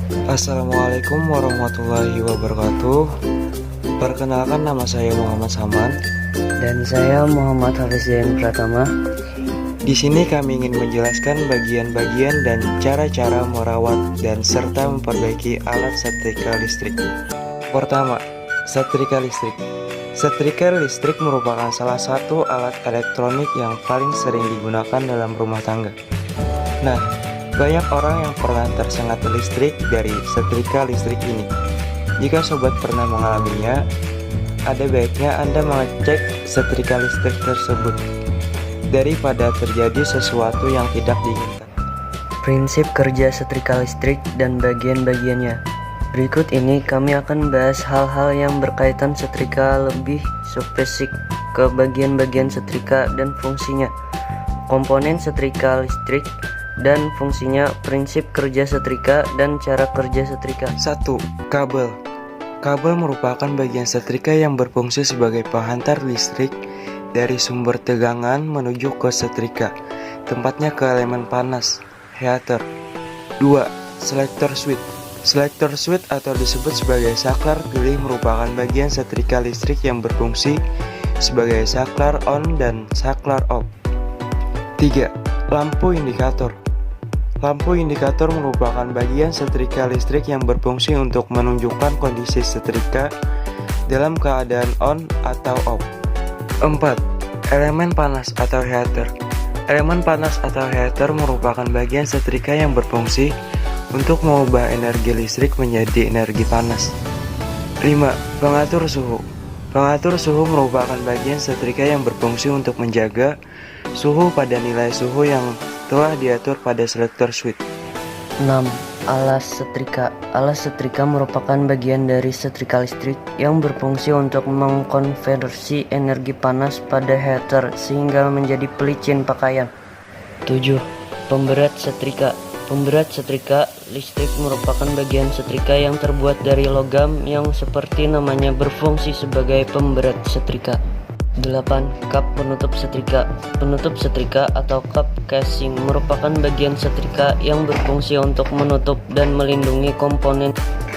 Assalamualaikum warahmatullahi wabarakatuh. Perkenalkan, nama saya Muhammad Saman. Dan saya Muhammad Hafiz Zain Pratama. Di sini kami ingin menjelaskan bagian-bagian dan cara-cara merawat dan serta memperbaiki alat setrika listrik. Pertama, setrika listrik. Setrika listrik merupakan salah satu alat elektronik yang paling sering digunakan dalam rumah tangga. Nah, banyak orang yang pernah tersengat listrik dari setrika listrik ini. Jika sobat pernah mengalaminya, ada baiknya Anda mengecek setrika listrik tersebut daripada terjadi sesuatu yang tidak diinginkan. Prinsip kerja setrika listrik dan bagian-bagiannya. Berikut ini kami akan bahas hal-hal yang berkaitan setrika, lebih spesifik ke bagian-bagian setrika dan fungsinya, komponen setrika listrik dan fungsinya, prinsip kerja setrika dan cara kerja setrika. 1. Kabel. Kabel merupakan bagian setrika yang berfungsi sebagai penghantar listrik dari sumber tegangan menuju ke setrika, tempatnya ke elemen panas, heater. 2. Selector switch. Selector switch atau disebut sebagai saklar pilih merupakan bagian setrika listrik yang berfungsi sebagai saklar on dan saklar off. 3. Lampu indikator. Lampu indikator merupakan bagian setrika listrik yang berfungsi untuk menunjukkan kondisi setrika dalam keadaan on atau off. 4. Elemen panas atau heater. Elemen panas atau heater merupakan bagian setrika yang berfungsi untuk mengubah energi listrik menjadi energi panas. 5. Pengatur suhu. Pengatur suhu merupakan bagian setrika yang berfungsi untuk menjaga suhu pada nilai suhu yang telah diatur pada selector switch. 6. Alas setrika. Alas setrika merupakan bagian dari setrika listrik yang berfungsi untuk mengkonversi energi panas pada heater sehingga menjadi pelicin pakaian. 7. Pemberat setrika. Pemberat setrika listrik merupakan bagian setrika yang terbuat dari logam yang seperti namanya berfungsi sebagai pemberat setrika. 8. Kap penutup setrika. Penutup setrika atau kap casing merupakan bagian setrika yang berfungsi untuk menutup dan melindungi komponen.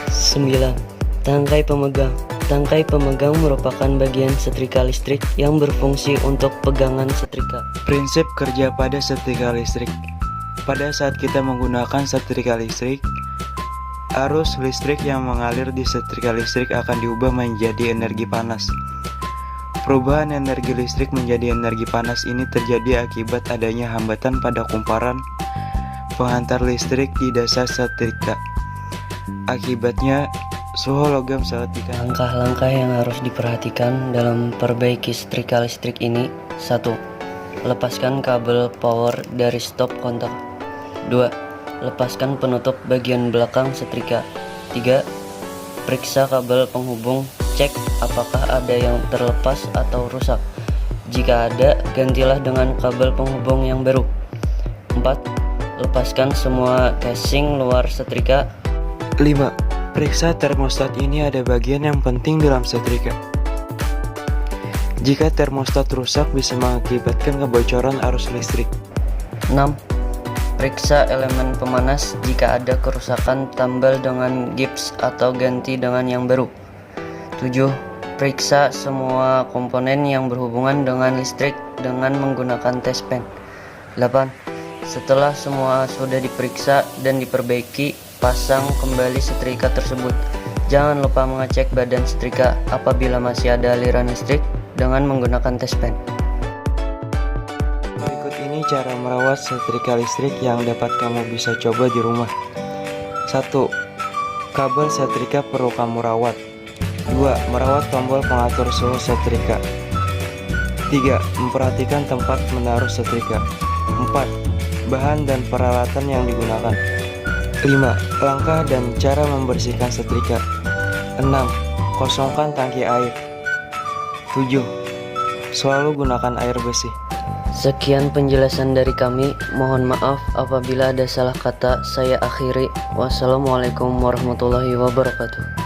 9. Tangkai pemegang. Tangkai pemegang merupakan bagian setrika listrik yang berfungsi untuk pegangan setrika. Prinsip kerja pada setrika listrik. Pada saat kita menggunakan setrika listrik, arus listrik yang mengalir di setrika listrik akan diubah menjadi energi panas. Perubahan energi listrik menjadi energi panas ini terjadi akibat adanya hambatan pada kumparan penghantar listrik di dasar setrika. Akibatnya, suhu logam saat ditekan. Langkah-langkah yang harus diperhatikan dalam perbaiki setrika listrik ini. 1. Lepaskan kabel power dari stop kontak. 2. Lepaskan penutup bagian belakang setrika. 3. Periksa kabel penghubung, cek apakah ada yang terlepas atau rusak. Jika ada, gantilah dengan kabel penghubung yang baru. 4. Lepaskan semua casing luar setrika. 5. Periksa termostat. Ini ada bagian yang penting dalam setrika. Jika termostat rusak bisa mengakibatkan kebocoran arus listrik. 6. Periksa elemen pemanas. Jika ada kerusakan, tambal dengan gips atau ganti dengan yang baru. 7. Periksa semua komponen yang berhubungan dengan listrik dengan menggunakan test pen. 8. Setelah semua sudah diperiksa dan diperbaiki, pasang kembali setrika tersebut. Jangan lupa mengecek badan setrika apabila masih ada aliran listrik dengan menggunakan test pen. Berikut ini cara merawat setrika listrik yang dapat kamu bisa coba di rumah. 1. Kabel setrika perlu kamu rawat. 2. Merawat tombol pengatur suhu setrika. 3. Memperhatikan tempat menaruh setrika. 4. Bahan dan peralatan yang digunakan. 5. Langkah dan cara membersihkan setrika. 6. Kosongkan tangki air. 7. Selalu gunakan air bersih. Sekian penjelasan dari kami. Mohon maaf apabila ada salah kata. Saya akhiri. Wassalamualaikum warahmatullahi wabarakatuh.